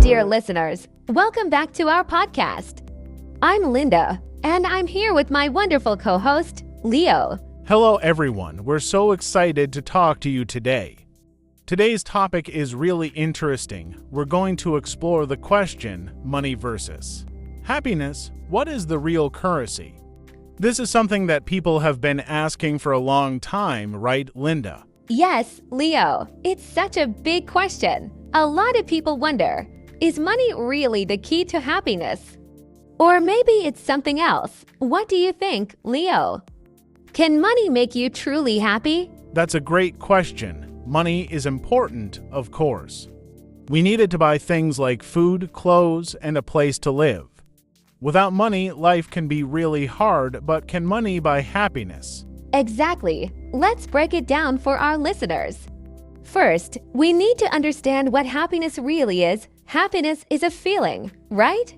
dear listeners. Welcome back to our podcast. I'm Linda, and I'm here with my wonderful co-host, Leo. Hello, everyone. We're so excited to talk to you today. Today's topic is really interesting. We're going to explore the question, money versus happiness. What is the real currency? This is something that people have been asking for a long time, right, Linda? Yes, Leo. It's such a big question. A lot of people wonder, is money really the key to happiness? Or maybe it's something else. What do you think, Leo? Can money make you truly happy? That's a great question. Money is important, of course. We need it to buy things like food, clothes, and a place to live. Without money, life can be really hard, but can money buy happiness? Exactly. Let's break it down for our listeners. First, we need to understand what happiness really is. Happiness is a feeling, right?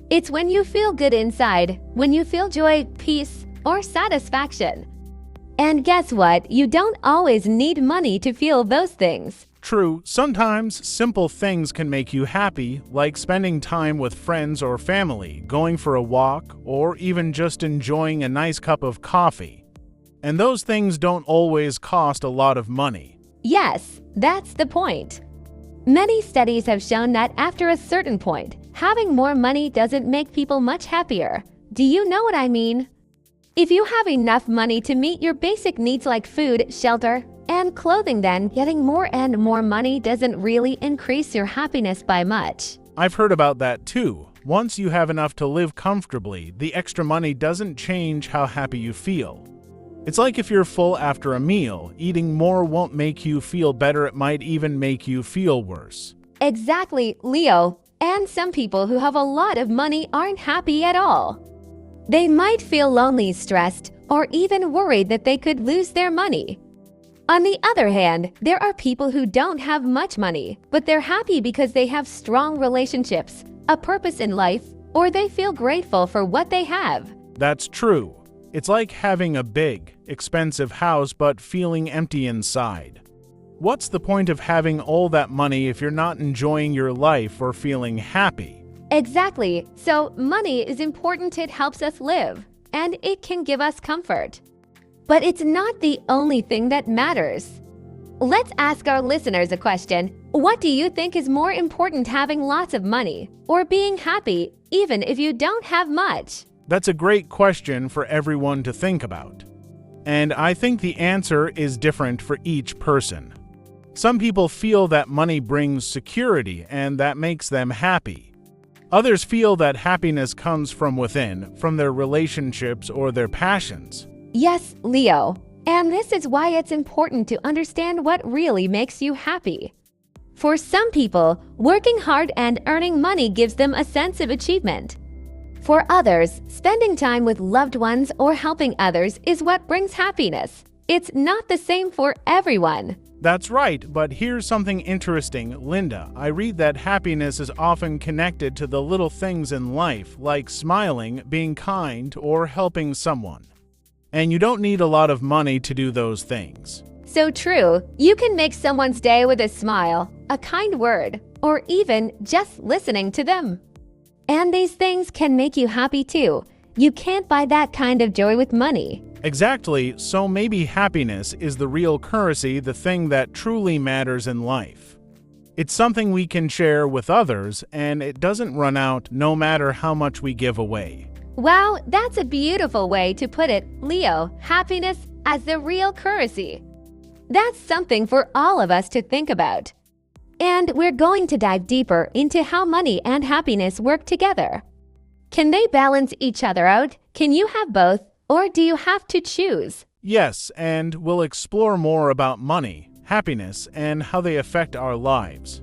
It's when you feel good inside, when you feel joy, peace, or satisfaction. And guess what? You don't always need money to feel those things. True, sometimes simple things can make you happy, like spending time with friends or family, going for a walk, or even just enjoying a nice cup of coffee. And those things don't always cost a lot of money. Yes, that's the point. Many studies have shown that after a certain point, having more money doesn't make people much happier. Do you know what I mean? If you have enough money to meet your basic needs like food, shelter, and clothing, then getting more and more money doesn't really increase your happiness by much. I've heard about that too. Once you have enough to live comfortably, the extra money doesn't change how happy you feel. It's like if you're full after a meal, eating more won't make you feel better, it might even make you feel worse. Exactly, Leo. And some people who have a lot of money aren't happy at all. They might feel lonely, stressed, or even worried that they could lose their money. On the other hand, there are people who don't have much money, but they're happy because they have strong relationships, a purpose in life, or they feel grateful for what they have. That's true. It's like having a big, expensive house but feeling empty inside. What's the point of having all that money if you're not enjoying your life or feeling happy? Exactly. So money is important. It helps us live, and it can give us comfort. But it's not the only thing that matters. Let's ask our listeners a question. What do you think is more important, having lots of money or being happy even if you don't have much? That's a great question for everyone to think about. And I think the answer is different for each person. Some people feel that money brings security and that makes them happy. Others feel that happiness comes from within, from their relationships or their passions. Yes, Leo. And this is why it's important to understand what really makes you happy. For some people, working hard and earning money gives them a sense of achievement. For others, spending time with loved ones or helping others is what brings happiness. It's not the same for everyone. That's right, but here's something interesting, Linda. I read that happiness is often connected to the little things in life, like smiling, being kind, or helping someone. And you don't need a lot of money to do those things. So true. You can make someone's day with a smile, a kind word, or even just listening to them. And these things can make you happy too. You can't buy that kind of joy with money. Exactly, so maybe happiness is the real currency, the thing that truly matters in life. It's something we can share with others, and it doesn't run out no matter how much we give away. Wow, that's a beautiful way to put it, Leo. Happiness as the real currency. That's something for all of us to think about. And we're going to dive deeper into how money and happiness work together. Can they balance each other out? Can you have both? Or do you have to choose? Yes, and we'll explore more about money, happiness, and how they affect our lives.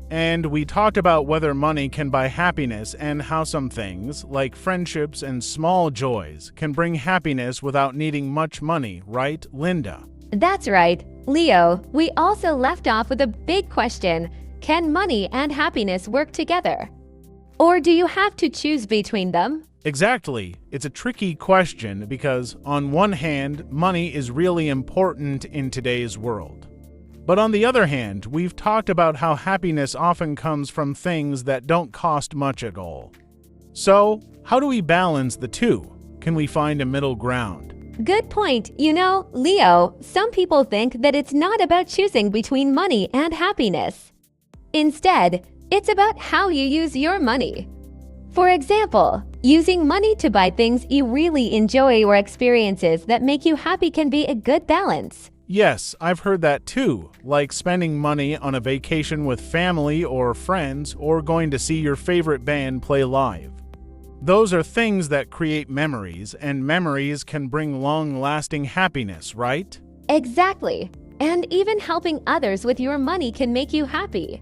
And we talked about whether money can buy happiness and how some things, like friendships and small joys, can bring happiness without needing much money, right, Linda? That's right. Leo, we also left off with a big question. Can money and happiness work together? Or do you have to choose between them? Exactly. It's a tricky question because, on one hand, money is really important in today's world. But on the other hand, we've talked about how happiness often comes from things that don't cost much at all. So, how do we balance the two? Can we find a middle ground? Good point. Leo, some people think that it's not about choosing between money and happiness. Instead, it's about how you use your money. For example, using money to buy things you really enjoy or experiences that make you happy can be a good balance. Yes, I've heard that too, like spending money on a vacation with family or friends or going to see your favorite band play live. Those are things that create memories, and memories can bring long-lasting happiness, right? Exactly. And even helping others with your money can make you happy.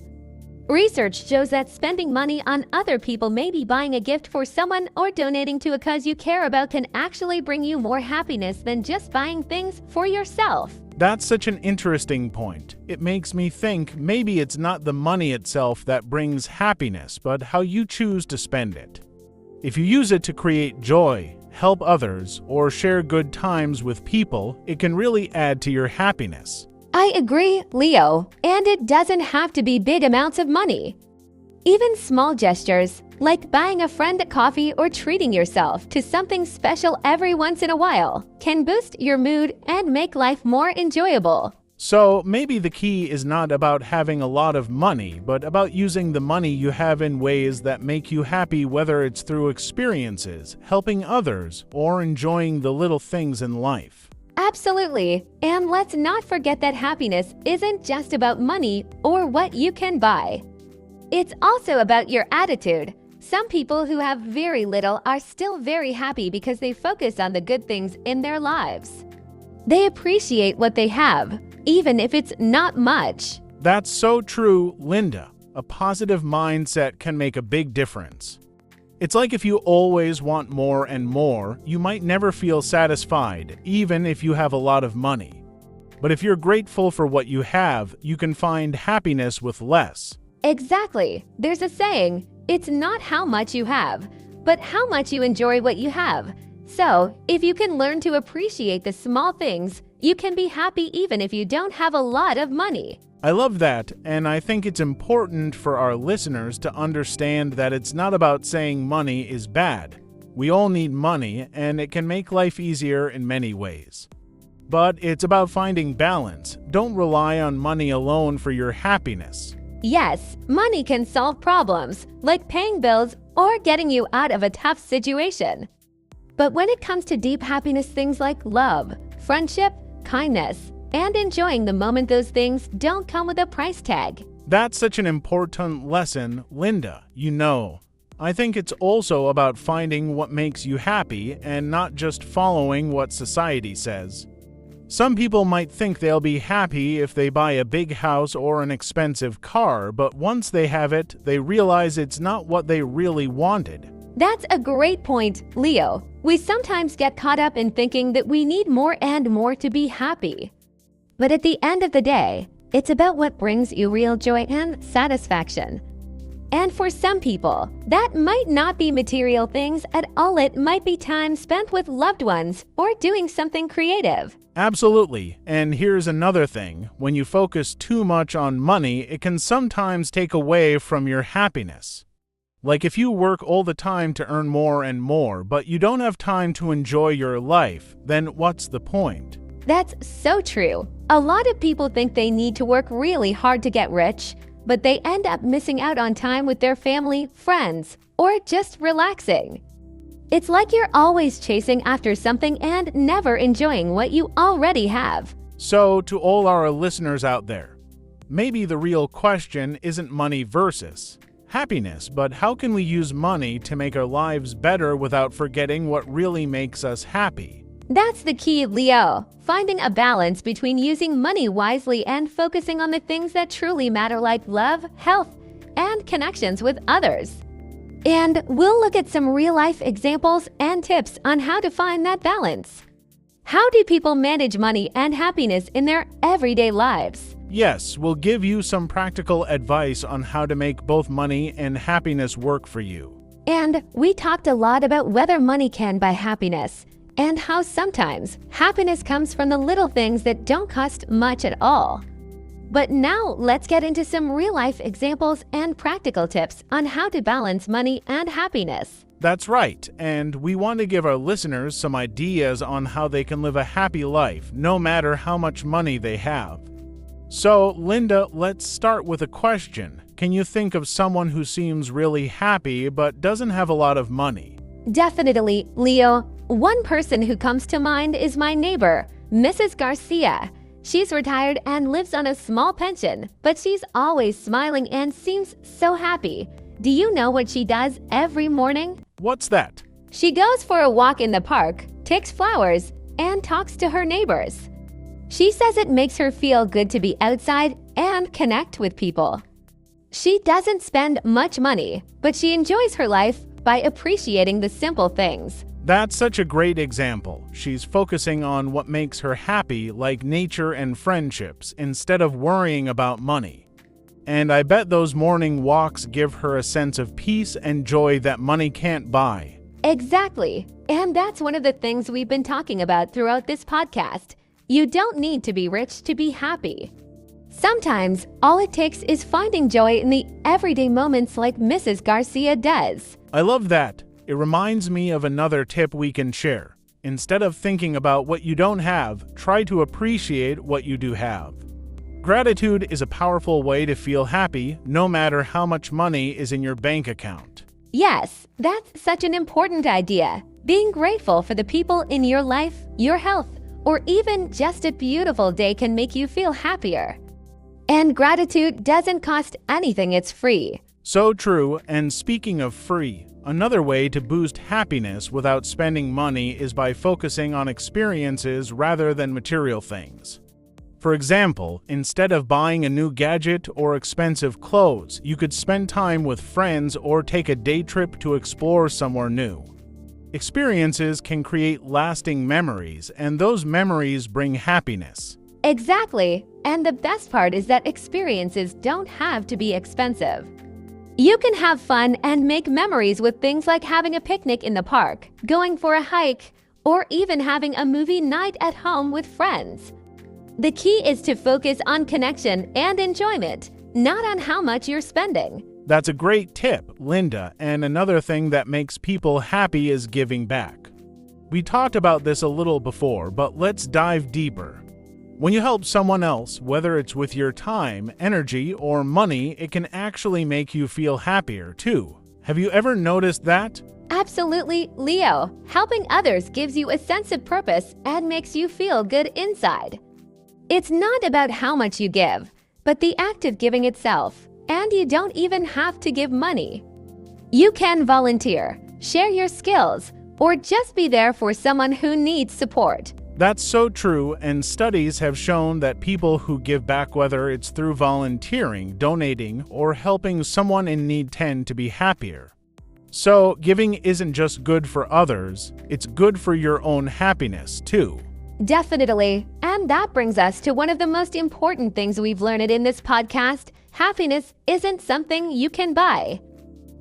Research shows that spending money on other people, maybe buying a gift for someone or donating to a cause you care about, can actually bring you more happiness than just buying things for yourself. That's such an interesting point. It makes me think maybe it's not the money itself that brings happiness, but how you choose to spend it. If you use it to create joy, help others, or share good times with people, it can really add to your happiness. I agree, Leo, and it doesn't have to be big amounts of money. Even small gestures, like buying a friend a coffee or treating yourself to something special every once in a while, can boost your mood and make life more enjoyable. So maybe the key is not about having a lot of money, but about using the money you have in ways that make you happy, whether it's through experiences, helping others, or enjoying the little things in life. Absolutely. And let's not forget that happiness isn't just about money or what you can buy. It's also about your attitude. Some people who have very little are still very happy because they focus on the good things in their lives. They appreciate what they have, even if it's not much. That's so true, Linda. A positive mindset can make a big difference. It's like if you always want more and more, you might never feel satisfied, even if you have a lot of money. But if you're grateful for what you have, you can find happiness with less. Exactly. There's a saying, it's not how much you have, but how much you enjoy what you have. So, if you can learn to appreciate the small things, you can be happy even if you don't have a lot of money. I love that, and I think it's important for our listeners to understand that it's not about saying money is bad. We all need money, and it can make life easier in many ways. But it's about finding balance. Don't rely on money alone for your happiness. Yes, money can solve problems, like paying bills or getting you out of a tough situation. But when it comes to deep happiness, things like love, friendship, kindness, and enjoying the moment, those things don't come with a price tag. That's such an important lesson, Linda. I think it's also about finding what makes you happy and not just following what society says. Some people might think they'll be happy if they buy a big house or an expensive car, but once they have it, they realize it's not what they really wanted. That's a great point, Leo. We sometimes get caught up in thinking that we need more and more to be happy. But at the end of the day, it's about what brings you real joy and satisfaction. And for some people, that might not be material things at all. It might be time spent with loved ones or doing something creative. Absolutely. And here's another thing. When you focus too much on money, it can sometimes take away from your happiness. Like if you work all the time to earn more and more, but you don't have time to enjoy your life, then what's the point? That's so true. A lot of people think they need to work really hard to get rich, but they end up missing out on time with their family, friends, or just relaxing. It's like you're always chasing after something and never enjoying what you already have. So, to all our listeners out there, maybe the real question isn't money versus happiness, but how can we use money to make our lives better without forgetting what really makes us happy? That's the key, Leo. Finding a balance between using money wisely and focusing on the things that truly matter, like love, health, and connections with others. And we'll look at some real-life examples and tips on how to find that balance. How do people manage money and happiness in their everyday lives? Yes, we'll give you some practical advice on how to make both money and happiness work for you. And we talked a lot about whether money can buy happiness, and how sometimes happiness comes from the little things that don't cost much at all. But now let's get into some real-life examples and practical tips on how to balance money and happiness. That's right, and we want to give our listeners some ideas on how they can live a happy life, no matter how much money they have. So, Linda, let's start with a question. Can you think of someone who seems really happy but doesn't have a lot of money? Definitely, Leo. One person who comes to mind is my neighbor, Mrs. Garcia. She's retired and lives on a small pension, but she's always smiling and seems so happy. Do you know what she does every morning? What's that? She goes for a walk in the park, takes flowers, and talks to her neighbors. She says it makes her feel good to be outside and connect with people. She doesn't spend much money, but she enjoys her life by appreciating the simple things. That's such a great example. She's focusing on what makes her happy, like nature and friendships, instead of worrying about money. And I bet those morning walks give her a sense of peace and joy that money can't buy. Exactly. And that's one of the things we've been talking about throughout this podcast. You don't need to be rich to be happy. Sometimes, all it takes is finding joy in the everyday moments like Mrs. Garcia does. I love that. It reminds me of another tip we can share. Instead of thinking about what you don't have, try to appreciate what you do have. Gratitude is a powerful way to feel happy, no matter how much money is in your bank account. Yes, that's such an important idea. Being grateful for the people in your life, your health, or even just a beautiful day can make you feel happier. And gratitude doesn't cost anything, it's free. So true, and speaking of free, another way to boost happiness without spending money is by focusing on experiences rather than material things. For example, instead of buying a new gadget or expensive clothes, you could spend time with friends or take a day trip to explore somewhere new. Experiences can create lasting memories, and those memories bring happiness. Exactly. And the best part is that experiences don't have to be expensive. You can have fun and make memories with things like having a picnic in the park, going for a hike, or even having a movie night at home with friends. The key is to focus on connection and enjoyment, not on how much you're spending. That's a great tip, Linda, and another thing that makes people happy is giving back. We talked about this a little before, but let's dive deeper. When you help someone else, whether it's with your time, energy, or money, it can actually make you feel happier, too. Have you ever noticed that? Absolutely, Leo. Helping others gives you a sense of purpose and makes you feel good inside. It's not about how much you give, but the act of giving itself. And you don't even have to give money. You can volunteer, share your skills, or just be there for someone who needs support. That's so true, and studies have shown that people who give back, whether it's through volunteering, donating, or helping someone in need, tend to be happier. So, giving isn't just good for others, it's good for your own happiness, too. Definitely. And that brings us to one of the most important things we've learned in this podcast. Happiness isn't something you can buy.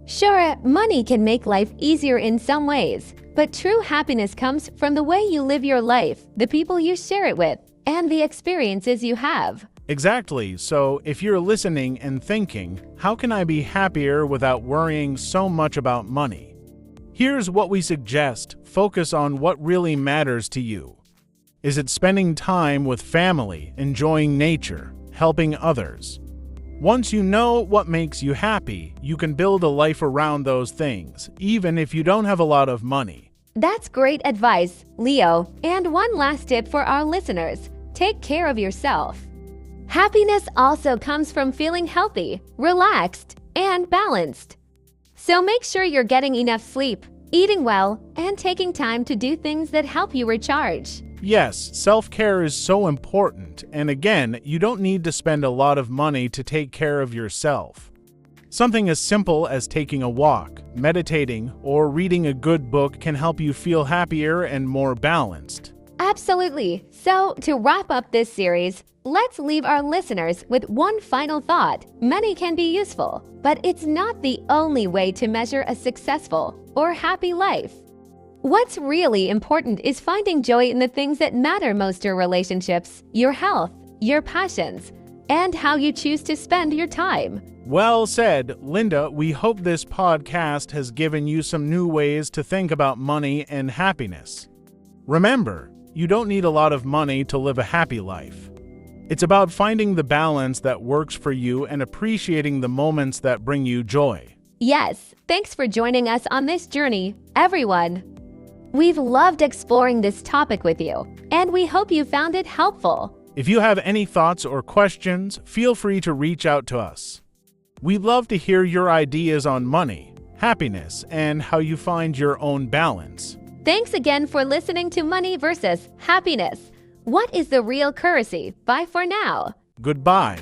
Sure, money can make life easier in some ways, but true happiness comes from the way you live your life, the people you share it with, and the experiences you have. Exactly. So, if you're listening and thinking, how can I be happier without worrying so much about money? Here's what we suggest. Focus on what really matters to you. Is it spending time with family, enjoying nature, helping others? Once you know what makes you happy, you can build a life around those things, even if you don't have a lot of money. That's great advice, Leo. And one last tip for our listeners: take care of yourself. Happiness also comes from feeling healthy, relaxed, and balanced. So make sure you're getting enough sleep, eating well, and taking time to do things that help you recharge. Yes, self-care is so important, and again, you don't need to spend a lot of money to take care of yourself. Something as simple as taking a walk, meditating, or reading a good book can help you feel happier and more balanced. Absolutely. So, to wrap up this series, let's leave our listeners with one final thought. Money can be useful, but it's not the only way to measure a successful or happy life. What's really important is finding joy in the things that matter most: your relationships, your health, your passions, and how you choose to spend your time. Well said, Linda. We hope this podcast has given you some new ways to think about money and happiness. Remember, you don't need a lot of money to live a happy life. It's about finding the balance that works for you and appreciating the moments that bring you joy. Yes, thanks for joining us on this journey, everyone. We've loved exploring this topic with you, and we hope you found it helpful. If you have any thoughts or questions, feel free to reach out to us. We'd love to hear your ideas on money, happiness, and how you find your own balance. Thanks again for listening to Money versus Happiness. What is the real currency? Bye for now. Goodbye.